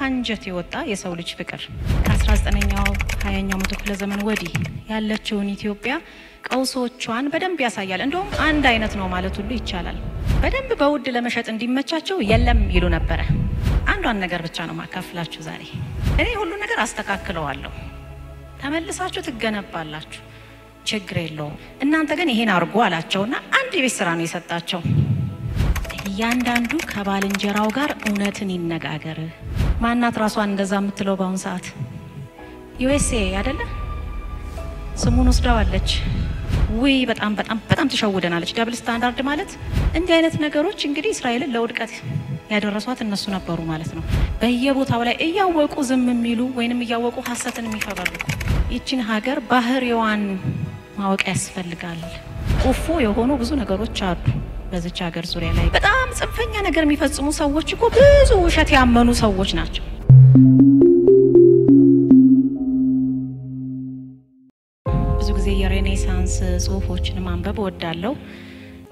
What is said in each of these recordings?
ካንጀት የወጣ የሰው ልጅ ፍቅር ከ19ኛው 20ኛው መቶ ክፍለ ዘመን ወዲህ ያለችውን ኢትዮጵያ ቀውሶቿን በደንብ ያሳያል። እንደውም አንድ አይነት ነው ማለት ሁሉ ይቻላል። በደንብ በውድ ለመሸጥ እንዲመቻቸው የለም ይሉ ነበር። አንዷን ነገር ብቻ ነው ማካፍላችሁ ዛሬ። እኔ ሁሉ ነገር አስተካክለዋለሁ፣ ተመልሳችሁ ትገነባላችሁ፣ ችግር የለውም። እናንተ ግን ይሄን አርጉ አላቸውና አንድ የቤት ስራ ነው የሰጣቸው። ያንዳንዱ ከባልንጀራው ጋር እውነትን ይነጋገር። ማናት ራሷን እንደዛ የምትለው ባሁን ሰዓት ዩኤስኤ አይደለ? ስሙን ወስዳዋለች። በጣም ተሸውደናለች። ዳብል ስታንዳርድ ማለት እንዲህ አይነት ነገሮች እንግዲህ እስራኤልን ለውድቀት ያደረሷት እነሱ ነበሩ ማለት ነው። በየቦታው ላይ እያወቁ ዝም የሚሉ ወይንም እያወቁ ሐሰትን የሚፈበርኩ ይቺን ሀገር ባህሪዋን ማወቅ ያስፈልጋል። ቁፉ የሆኑ ብዙ ነገሮች አሉ በዚች ሀገር ዙሪያ ላይ። በጣም ጽንፈኛ ነገር የሚፈጽሙ ሰዎች እኮ ብዙ ውሸት ያመኑ ሰዎች ናቸው። ብዙ ጊዜ የሬኔሳንስ ጽሁፎችን ማንበብ ወዳለው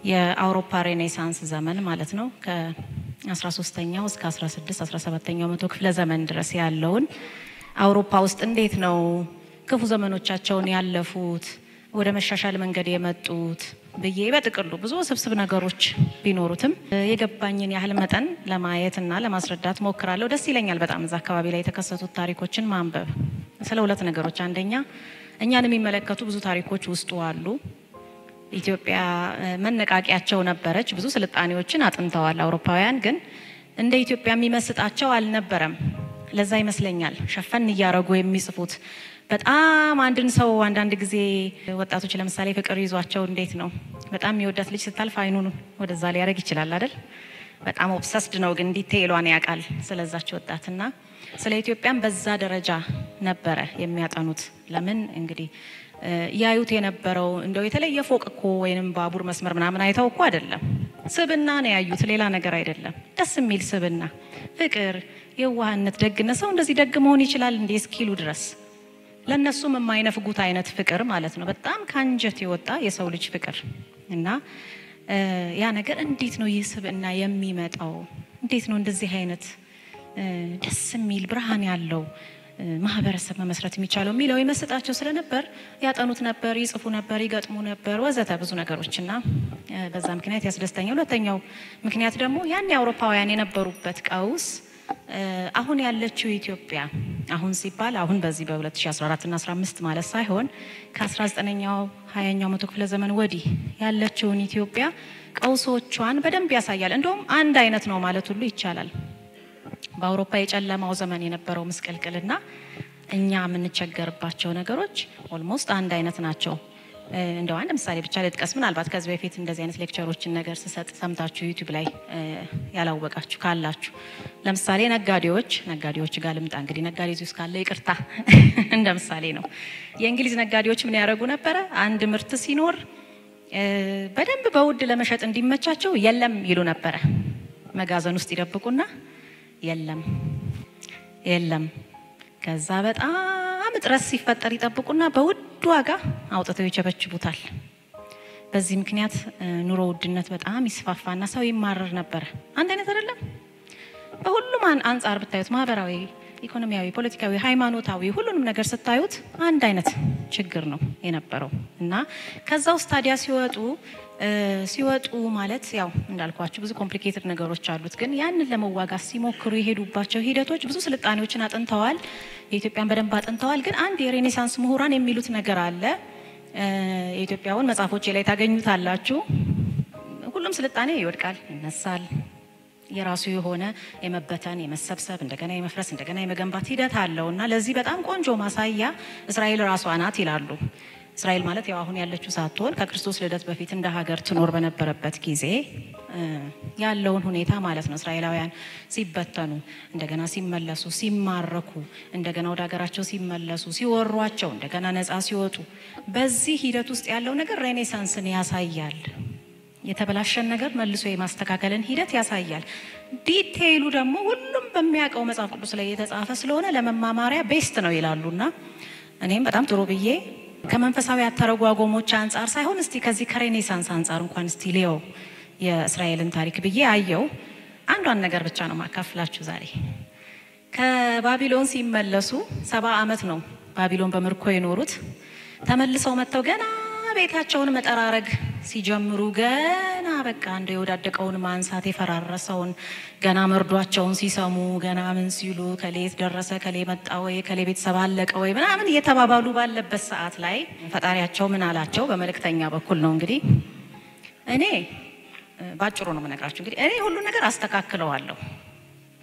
የአውሮፓ ሬኔሳንስ ዘመን ማለት ነው ከ13ኛው እስከ 16 17ኛው መቶ ክፍለ ዘመን ድረስ ያለውን አውሮፓ ውስጥ እንዴት ነው ክፉ ዘመኖቻቸውን ያለፉት ወደ መሻሻል መንገድ የመጡት በየ በጥቅሉ ብዙ ስብስብ ነገሮች ቢኖሩትም የገባኝን ያህል መጠን ለማየትና ለማስረዳት ሞክራለሁ። ደስ ይለኛል በጣም እዛ አካባቢ ላይ የተከሰቱት ታሪኮችን ማንበብ። ስለ ሁለት ነገሮች፣ አንደኛ እኛን የሚመለከቱ ብዙ ታሪኮች ውስጡ አሉ። ኢትዮጵያ መነቃቂያቸው ነበረች። ብዙ ስልጣኔዎችን አጥንተዋል አውሮፓውያን፣ ግን እንደ ኢትዮጵያ የሚመስጣቸው አልነበረም። ለዛ ይመስለኛል ሸፈን እያረጉ የሚጽፉት። በጣም አንድን ሰው አንዳንድ ጊዜ ወጣቶች ለምሳሌ ፍቅር ይዟቸው እንዴት ነው በጣም የሚወዳት ልጅ ስታልፍ አይኑን ወደዛ ሊያረግ ይችላል አይደል? በጣም ኦብሰስድ ነው፣ ግን ዲቴይሏን ያውቃል ስለዛች ወጣትና ስለ ኢትዮጵያም በዛ ደረጃ ነበረ የሚያጠኑት። ለምን እንግዲህ ያዩት የነበረው እንደው የተለየ ፎቅ እኮ ወይንም ባቡር መስመር ምናምን አይተው እኮ አይደለም፣ ስብና ነው ያዩት፣ ሌላ ነገር አይደለም። ደስ የሚል ስብና፣ ፍቅር፣ የዋህነት፣ ደግነት። ሰው እንደዚህ ደግ መሆን ይችላል እንዴ እስኪሉ ድረስ ለነሱም የማይነፍጉት አይነት ፍቅር ማለት ነው። በጣም ካንጀት የወጣ የሰው ልጅ ፍቅር እና ያ ነገር እንዴት ነው ይስብና የሚመጣው? እንዴት ነው እንደዚህ አይነት ደስ የሚል ብርሃን ያለው ማህበረሰብ መመስረት የሚቻለው የሚለው ይመስጣቸው ስለነበር ያጠኑት ነበር፣ ይጽፉ ነበር፣ ይገጥሙ ነበር ወዘተ ብዙ ነገሮችና በዛ ምክንያት ያስደስተኛል። ሁለተኛው ምክንያት ደግሞ ያን የአውሮፓውያን የነበሩበት ቀውስ አሁን ያለችው ኢትዮጵያ አሁን ሲባል አሁን በዚህ በ2014 እና 15 ማለት ሳይሆን ከ19ኛው 20ኛው መቶ ክፍለ ዘመን ወዲህ ያለችውን ኢትዮጵያ ቀውሶቿን በደንብ ያሳያል። እንደውም አንድ አይነት ነው ማለት ሁሉ ይቻላል። በአውሮፓ የጨለማው ዘመን የነበረው መስቀልቅልና እኛ የምንቸገርባቸው ነገሮች ኦልሞስት አንድ አይነት ናቸው። እንደው አንድ ምሳሌ ብቻ ልጥቀስ። ምናልባት ከዚህ በፊት እንደዚህ አይነት ሌክቸሮችን ነገር ስሰጥ ሰምታችሁ ዩቲዩብ ላይ ያላወቃችሁ ካላችሁ፣ ለምሳሌ ነጋዴዎች ጋር ልምጣ። እንግዲህ ነጋዴ እዚህ ውስጥ ካለ ይቅርታ እንደ ምሳሌ ነው። የእንግሊዝ ነጋዴዎች ምን ያደርጉ ነበረ? አንድ ምርት ሲኖር በደንብ በውድ ለመሸጥ እንዲመቻቸው የለም ይሉ ነበረ። መጋዘን ውስጥ ይደብቁና የለም ከዛ በጣም እጥረት ሲፈጠር ይጠብቁና በውድ ዋጋ አውጥተው ይቸበችቡታል። በዚህ ምክንያት ኑሮ ውድነት በጣም ይስፋፋና ሰው ይማረር ነበር። አንድ አይነት አይደለም። በሁሉም አንፃር ብታዩት ማህበራዊ፣ ኢኮኖሚያዊ፣ ፖለቲካዊ፣ ሃይማኖታዊ ሁሉንም ነገር ስታዩት አንድ አይነት ችግር ነው የነበረው እና ከዛው ስታዲያ ሲወጡ ማለት ያው እንዳልኳችሁ ብዙ ኮምፕሊኬትድ ነገሮች አሉት። ግን ያንን ለመዋጋት ሲሞክሩ የሄዱባቸው ሂደቶች ብዙ ስልጣኔዎችን አጥንተዋል። የኢትዮጵያን በደንብ አጥንተዋል። ግን አንድ የሬኔሳንስ ምሁራን የሚሉት ነገር አለ። የኢትዮጵያውን መጽሐፎች ላይ ታገኙታላችሁ። ሁሉም ስልጣኔ ይወድቃል፣ ይነሳል። የራሱ የሆነ የመበተን፣ የመሰብሰብ፣ እንደገና የመፍረስ፣ እንደገና የመገንባት ሂደት አለውና ለዚህ በጣም ቆንጆ ማሳያ እስራኤል ራሷ ናት ይላሉ። እስራኤል ማለት ያው አሁን ያለችው ሳትሆን ከክርስቶስ ልደት በፊት እንደ ሀገር ትኖር በነበረበት ጊዜ ያለውን ሁኔታ ማለት ነው። እስራኤላውያን ሲበተኑ፣ እንደገና ሲመለሱ፣ ሲማረኩ፣ እንደገና ወደ ሀገራቸው ሲመለሱ፣ ሲወሯቸው፣ እንደገና ነፃ ሲወጡ፣ በዚህ ሂደት ውስጥ ያለው ነገር ሬኔሳንስን ያሳያል። የተበላሸን ነገር መልሶ የማስተካከልን ሂደት ያሳያል። ዲቴይሉ ደግሞ ሁሉም በሚያውቀው መጽሐፍ ቅዱስ ላይ የተጻፈ ስለሆነ ለመማማሪያ ቤስት ነው ይላሉና እኔም በጣም ጥሩ ብዬ ከመንፈሳዊ አተረጓጎሞች አንፃር ሳይሆን እስቲ ከዚህ ከሬኔሳንስ አንፃር እንኳን እስቲ ሊዮ የእስራኤልን ታሪክ ብዬ አየው። አንዷን ነገር ብቻ ነው ማካፍላችሁ ዛሬ። ከባቢሎን ሲመለሱ 70 ዓመት ነው ባቢሎን በምርኮ የኖሩት ተመልሰው መተው ገና ቤታቸውን መጠራረግ ሲጀምሩ ገና በቃ እንደ የወዳደቀውን ማንሳት የፈራረሰውን ገና መርዷቸውን ሲሰሙ ገና ምን ሲሉ ከሌት ደረሰ ከሌ መጣ ወይ ከሌ ቤተሰብ አለቀ ወይ ምናምን እየተባባሉ ባለበት ሰዓት ላይ ፈጣሪያቸው ምን አላቸው በመልእክተኛ በኩል ነው እንግዲህ እኔ ባጭሩ ነው የምነግራችሁ እንግዲህ እኔ ሁሉ ነገር አስተካክለዋለሁ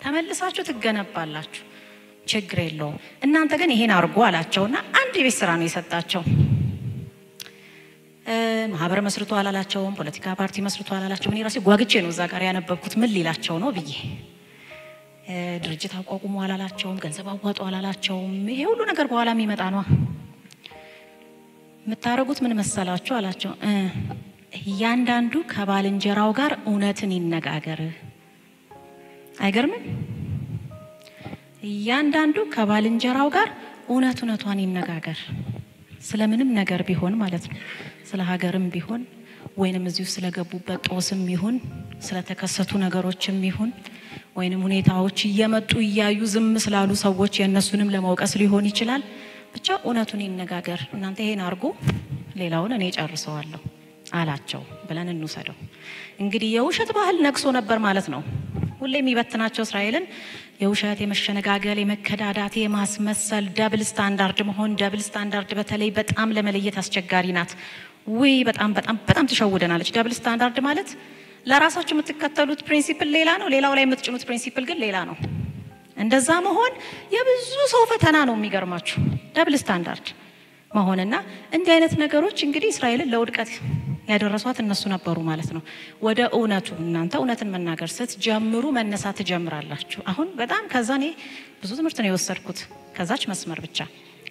ተመልሳችሁ ትገነባላችሁ ችግር የለውም እናንተ ግን ይሄን አርጉ አላቸውና አንድ የቤት ስራ ነው የሰጣቸው ማህበር መስርቶ አላላቸውም ፖለቲካ ፓርቲ መስርቶ አላላቸውም እኔ ራሴ ጓግቼ ነው እዛ ጋር ያነበብኩት ምን ሊላቸው ነው ብዬ ድርጅት አቋቁሙ አላላቸውም ገንዘብ አዋጡ አላላቸውም ይሄ ሁሉ ነገር በኋላ የሚመጣ ነው የምታረጉት ምን መሰላችሁ አላቸው እያንዳንዱ ከባልንጀራው ጋር እውነትን ይነጋገር አይገርምም እያንዳንዱ ከባልንጀራው ጋር እውነቱን ይነጋገር ስለምንም ነገር ቢሆን ማለት ነው ስለ ሀገርም ቢሆን ወይንም እዚሁ ስለገቡበት ጦስም ይሁን ስለተከሰቱ ነገሮችም ይሁን ወይንም ሁኔታዎች እየመጡ እያዩ ዝም ስላሉ ሰዎች የነሱንም ለማውቀስ ሊሆን ይችላል ብቻ እውነቱን ይነጋገር እናንተ ይሄን አርጉ ሌላውን እኔ ጨርሰዋለሁ አላቸው ብለን እንውሰደው እንግዲህ የውሸት ባህል ነክሶ ነበር ማለት ነው ሁሌ የሚበትናቸው እስራኤልን የውሸት የመሸነጋገል የመከዳዳት የማስመሰል ደብል ስታንዳርድ መሆን ደብል ስታንዳርድ በተለይ በጣም ለመለየት አስቸጋሪ ናት ወይ በጣም ተሸውደናለች ደብል ስታንዳርድ ማለት ለራሳችሁ የምትከተሉት ፕሪንሲፕል ሌላ ነው ሌላው ላይ የምትጭኑት ፕሪንሲፕል ግን ሌላ ነው እንደዛ መሆን የብዙ ሰው ፈተና ነው የሚገርማችሁ ደብል ስታንዳርድ መሆንና እንዲህ አይነት ነገሮች እንግዲህ እስራኤልን ለውድቀት ያደረሷት እነሱ ነበሩ ማለት ነው ወደ እውነቱ እናንተ እውነትን መናገር ስትጀምሩ መነሳት ጀምራላችሁ አሁን በጣም ከዛኔ ብዙ ትምህርት ነው የወሰድኩት ከዛች መስመር ብቻ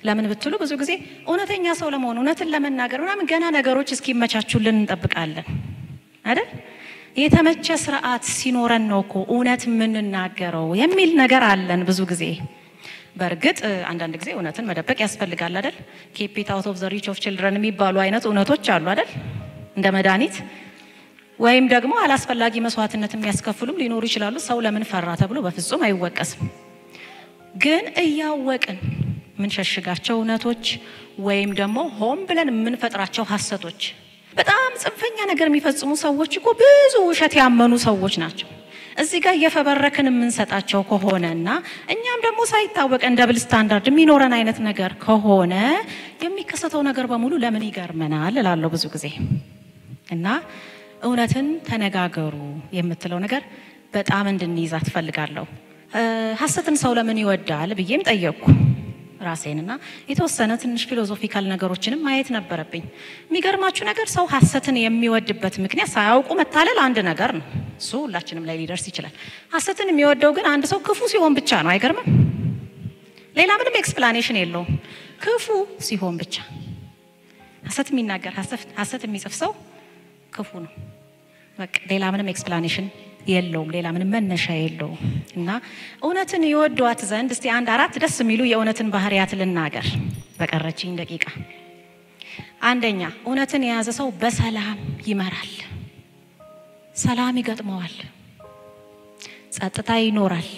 ለምን ብትሉ ብዙ ጊዜ እውነተኛ ሰው ለመሆን እውነትን ለመናገር ምናምን ገና ነገሮች እስኪመቻቹልን እንጠብቃለን አይደል የተመቸ ስርዓት ሲኖረን ነው እኮ እውነት ምንናገረው የሚል ነገር አለን ብዙ ጊዜ በርግጥ አንዳንድ ጊዜ እውነትን መደበቅ ያስፈልጋል አይደል keep it out of the reach of children የሚባሉ አይነት እውነቶች አሉ አይደል እንደ መድኃኒት ወይም ደግሞ አላስፈላጊ መስዋዕትነት የሚያስከፍሉም ሊኖሩ ይችላሉ ሰው ለምን ፈራ ተብሎ በፍጹም አይወቀስም ግን እያወቅን ምን ሸሽጋቸው እውነቶች ወይም ደግሞ ሆም ብለን ምን ፈጥራቸው ሐሰቶች በጣም ጽንፈኛ ነገር የሚፈጽሙ ሰዎች እኮ ብዙ ውሸት ያመኑ ሰዎች ናቸው እዚህ ጋር የፈበረከን የምንሰጣቸው ከሆነና እኛም ደግሞ ሳይታወቀን ደብል ስታንዳርድ የሚኖረን አይነት ነገር ከሆነ የሚከሰተው ነገር በሙሉ ለምን ይገርመናል እላለሁ ብዙ ጊዜ እና እውነትን ተነጋገሩ የምትለው ነገር በጣም እንድንይዛት ፈልጋለሁ ሐሰትን ሰው ለምን ይወዳል ብዬም ጠየቅኩ ራሴንና የተወሰነ ትንሽ ፊሎሶፊካል ነገሮችንም ማየት ነበረብኝ የሚገርማችሁ ነገር ሰው ሐሰትን የሚወድበት ምክንያት ሳያውቁ መታለል አንድ ነገር ነው እሱ ሁላችንም ላይ ሊደርስ ይችላል ሐሰትን የሚወደው ግን አንድ ሰው ክፉ ሲሆን ብቻ ነው አይገርምም ሌላ ምንም ኤክስፕላኔሽን የለውም ክፉ ሲሆን ብቻ ሐሰት የሚናገር ሐሰት የሚጽፍ ሰው ክፉ ነው በቃ ሌላ ምንም ኤክስፕላኔሽን የለውም ሌላ ምንም መነሻ የለውም እና እውነትን ይወዷት ዘንድ እስቲ አንድ አራት ደስ የሚሉ የእውነትን ባህሪያት ልናገር በቀረችኝ ደቂቃ አንደኛ እውነትን የያዘ ሰው በሰላም ይመራል ሰላም ይገጥመዋል ጸጥታ ይኖራል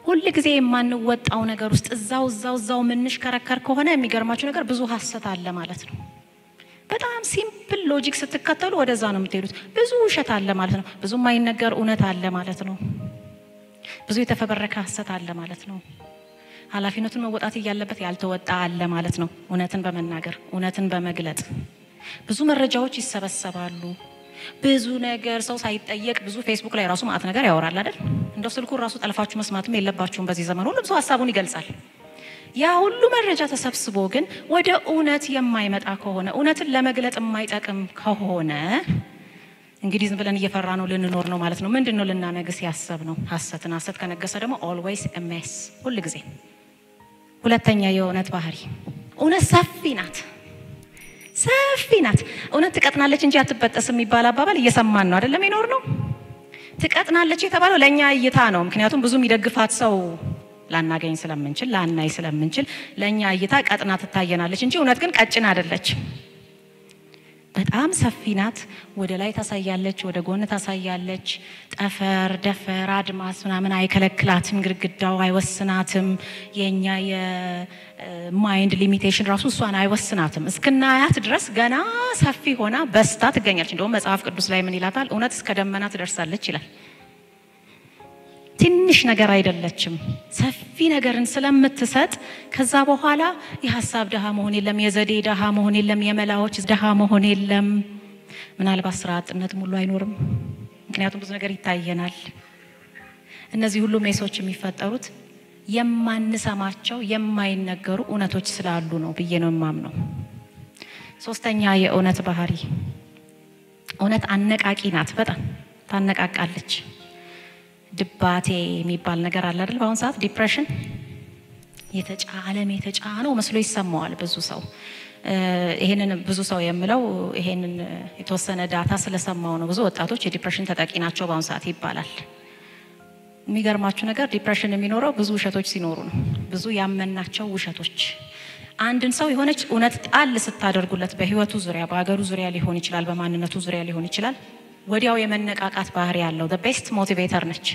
ሁሉ ጊዜ የማንወጣው ነገር ውስጥ እዛው ምንሽከረከር ከሆነ የሚገርማችሁ ነገር ብዙ ሐሰት አለ ማለት ነው በጣም ሲምፕል ሎጂክ ስትከተሉ ወደዛ ነው የምትሄዱት ብዙ ውሸት አለ ማለት ነው ብዙ ማይነገር እውነት አለ ማለት ነው ብዙ የተፈበረከ ሐሰት አለ ማለት ነው ኃላፊነቱን መወጣት ያለበት ያልተወጣ አለ ማለት ነው እውነትን በመናገር እውነትን በመግለጥ ብዙ መረጃዎች ይሰበሰባሉ ብዙ ነገር ሰው ሳይጠየቅ ብዙ ፌስቡክ ላይ ራሱ ማአት ነገር ያወራል አይደል እንደው ስልኩ ራሱ ጠልፋችሁ መስማትም የለባችሁም በዚህ ዘመን ሁሉም ሰው ሐሳቡን ይገልጻል ያ ሁሉ መረጃ ተሰብስቦ ግን ወደ እውነት የማይመጣ ከሆነ እውነትን ለመግለጥ የማይጠቅም ከሆነ እንግዲህ ዝም ብለን እየፈራ ነው ልንኖር ነው ማለት ነው ምንድነው ልናነግስ ያሰብ ነው ሐሰት ከነገሰ ደግሞ always a mess ሁሉ ጊዜ ሁለተኛ የእውነት ባህሪ እውነት ሰፊ ናት እውነት ትቀጥናለች እንጂ አትበጠስም የሚባል አባባል እየሰማን ነው አይደለም ይኖር ነው ትቀጥናለች የተባለው ለኛ እይታ ነው ምክንያቱም ብዙ የሚደግፋት ሰው ላናገኝ ስለምንችል ላናይ ስለምንችል ለኛ እይታ ቀጥና ትታየናለች እንጂ እውነት ግን ቀጭን አይደለች በጣም ሰፊ ናት። ወደ ላይ ታሳያለች፣ ወደ ጎን ታሳያለች። ጠፈር ደፈር አድማስ ምናምን አይከለክላትም፣ ግድግዳው አይወስናትም። የኛ የማይንድ ሊሚቴሽን ራሱ እሷን አይወስናትም። እስከናያት ድረስ ገና ሰፊ ሆና በስታ ትገኛለች። እንደውም መጽሐፍ ቅዱስ ላይ ምን ይላታል? እውነት እስከ ደመና ትደርሳለች ይላል። ትንሽ ነገር አይደለችም። ሰፊ ነገርን ስለምትሰጥ ከዛ በኋላ የሐሳብ ደሃ መሆን የለም፣ የዘዴ ደሃ መሆን የለም፣ የመላዎች ደሃ መሆን የለም። ምናልባት ስራ አጥነት ሙሉ አይኖርም፣ ምክንያቱም ብዙ ነገር ይታየናል። እነዚህ ሁሉ ሜሶች የሚፈጠሩት የማንሰማቸው የማይነገሩ እውነቶች ስላሉ ነው ብዬ ነው የማምነው። ሶስተኛ የእውነት ባህሪ፣ እውነት አነቃቂ ናት። በጣም ታነቃቃለች። ድባቴ የሚባል ነገር አለ አይደል? በአሁን ሰዓት ዲፕሬሽን የተጫነው መስሎ ይሰማዋል ብዙ ሰው። ይሄንን ብዙ ሰው የምለው ይሄንን የተወሰነ ዳታ ስለሰማው ነው። ብዙ ወጣቶች የዲፕሬሽን ተጠቂ ናቸው በአሁን ሰዓት ይባላል። የሚገርማችሁ ነገር ዲፕሬሽን የሚኖረው ብዙ ውሸቶች ሲኖሩ ነው። ብዙ ያመናቸው ውሸቶች። አንድን ሰው የሆነች እውነት ጣል ስታደርጉለት በህይወቱ ዙሪያ፣ በአገሩ ዙሪያ ሊሆን ይችላል፣ በማንነቱ ዙሪያ ሊሆን ይችላል፣ ወዲያው የመነቃቃት ባህሪ ያለው the best motivator ነች።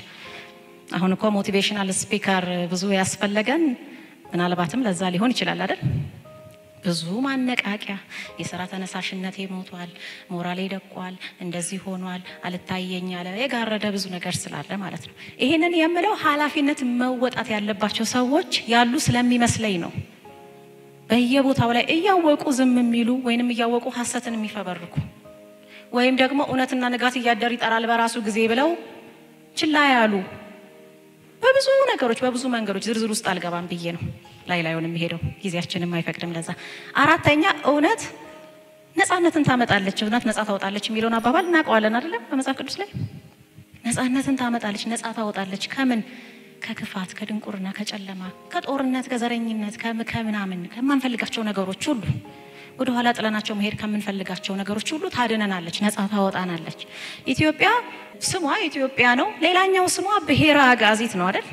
አሁን እኮ ሞቲቬሽናል ስፒከር ብዙ ያስፈልገን ምናልባትም ለዛ ሊሆን ይችላል አይደል? ብዙ ማነቃቂያ፣ የሥራ ተነሳሽነቴ ሞቷል፣ ሞራሌ ደቋል፣ እንደዚህ ሆኗል፣ አልታየኝ ያለ የጋረደ ብዙ ነገር ስላለ ማለት ነው። ይሄንን የምለው ኃላፊነት መወጣት ያለባቸው ሰዎች ያሉ ስለሚመስለኝ ነው። በየቦታው ላይ እያወቁ ዝም የሚሉ ወይንም እያወቁ ሐሰትን የሚፈበርኩ ወይም ደግሞ እውነትና ንጋት እያደር ይጠራል በራሱ ጊዜ ብለው ችላ ያሉ በብዙ ነገሮች በብዙ መንገዶች ዝርዝር ውስጥ አልገባም ብዬ ነው ላይላዩን የሚሄደው፣ ጊዜያችንም አይፈቅድም ለዛ። አራተኛ እውነት ነፃነትን ታመጣለች። እውነት ነፃ ታወጣለች የሚለውን አባባል እናውቀዋለን አይደል? በመጽሐፍ ቅዱስ ላይ ነፃነትን ታመጣለች፣ ነፃ ታወጣለች። ከምን? ከክፋት፣ ከድንቁርና፣ ከጨለማ፣ ከጦርነት፣ ከዘረኝነት፣ ከምናምን ከማንፈልጋቸው ነገሮች ሁሉ ወደ ኋላ ጥለናቸው መሄድ ከምንፈልጋቸው ነገሮች ሁሉ ታድነናለች፣ ነፃ ታወጣናለች። ኢትዮጵያ ስሟ ኢትዮጵያ ነው። ሌላኛው ስሟ ብሔረ አጋዚት ነው አይደል?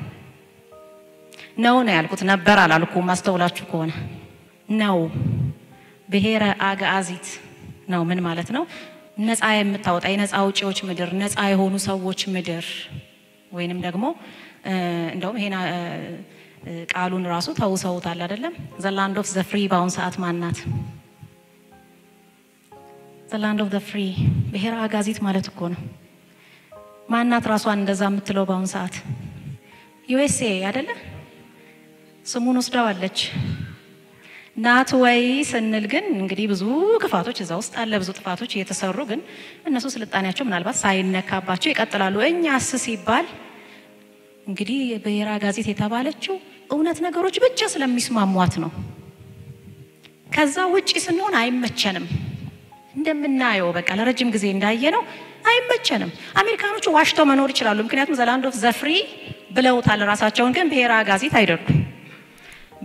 ነው ያልኩት፣ ነበር አላልኩም። ማስተውላችሁ ከሆነ ነው ብሔረ አጋዚት ነው። ምን ማለት ነው? ነፃ የምታወጣ የነፃ አውጪዎች ምድር፣ ነፃ የሆኑ ሰዎች ምድር። ወይንም ደግሞ እንደውም ይሄን ቃሉን ራሱ ተውሰውታል አይደለም? the land of the free በአሁን ሰዓት ማናት? the land of the free ብሔረ አጋዚት ማለት እኮ ነው። ማናት ራሷን እንደዛ የምትለው በአሁን ሰዓት? USA አይደለ? ስሙን ወስደዋለች። ናት ወይ ስንል ግን እንግዲህ ብዙ ክፋቶች እዛ ውስጥ አለ፣ ብዙ ጥፋቶች እየተሰሩ ግን እነሱ ስልጣኔያቸው ምናልባት ሳይነካባቸው ይቀጥላሉ። እኛስ ሲባል እንግዲህ ብሔረ አጋዚት የተባለችው እውነት ነገሮች ብቻ ስለሚስማሟት ነው። ከዛ ውጪ ስንሆን አይመቸንም። እንደምናየው በቃ ለረጅም ጊዜ እንዳየነው አይመቸንም። አሜሪካኖቹ ዋሽተው መኖር ይችላሉ፣ ምክንያቱም the land of the free ብለውታል ራሳቸውን። ግን ብሔረ አጋዚት አይደሉም።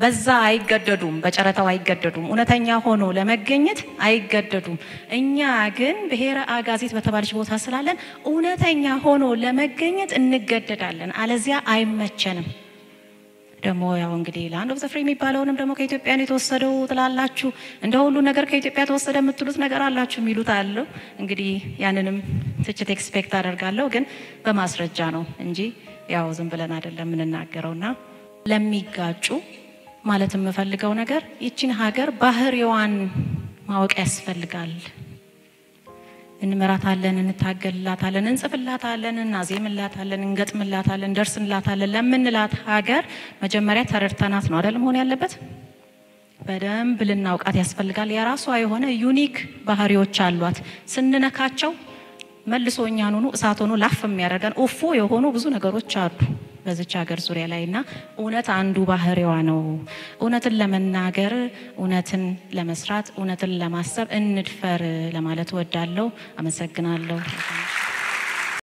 በዛ አይገደዱም፣ በጨረታው አይገደዱም፣ እውነተኛ ሆኖ ለመገኘት አይገደዱም። እኛ ግን ብሔረ አጋዚት በተባለች ቦታ ስላለን እውነተኛ ሆኖ ለመገኘት እንገደዳለን፣ አለዚያ አይመቸንም። ደግሞ ያው እንግዲህ land of the free የሚባለውንም ደግሞ ከኢትዮጵያ ነው የተወሰደው ትላላችሁ። እንደ ሁሉ ነገር ከኢትዮጵያ ተወሰደ የምትሉት ነገር አላችሁ የሚሉት አለ። እንግዲህ ያንንም ትችት ኤክስፔክት አደርጋለሁ፣ ግን በማስረጃ ነው እንጂ ያው ዝም ብለን አይደለም የምንናገረውና ለሚጋጩ ማለት የምፈልገው ነገር ይቺን ሀገር ባህሪዋን ማወቅ ያስፈልጋል። እንመራታለን፣ እንታገልላታለን፣ እንጽፍላታለን፣ እናዜምላታለን፣ እንገጥምላታለን፣ እንደርስላታለን ለምንላት ሀገር መጀመሪያ ተረድተናት ነው አይደል መሆን ያለበት። በደንብ ልናውቃት ያስፈልጋል። የራሷ የሆነ ዩኒክ ባህሪዎች አሏት። ስንነካቸው መልሶ እኛን ሆኖ እሳት ሆኖ ላፍ የሚያደርገን ኦፎ የሆኑ ብዙ ነገሮች አሉ በዚች ሀገር ዙሪያ ላይና እውነት አንዱ ባህሪዋ ነው። እውነትን ለመናገር፣ እውነትን ለመስራት፣ እውነትን ለማሰብ እንድፈር ለማለት ወዳለው። አመሰግናለሁ።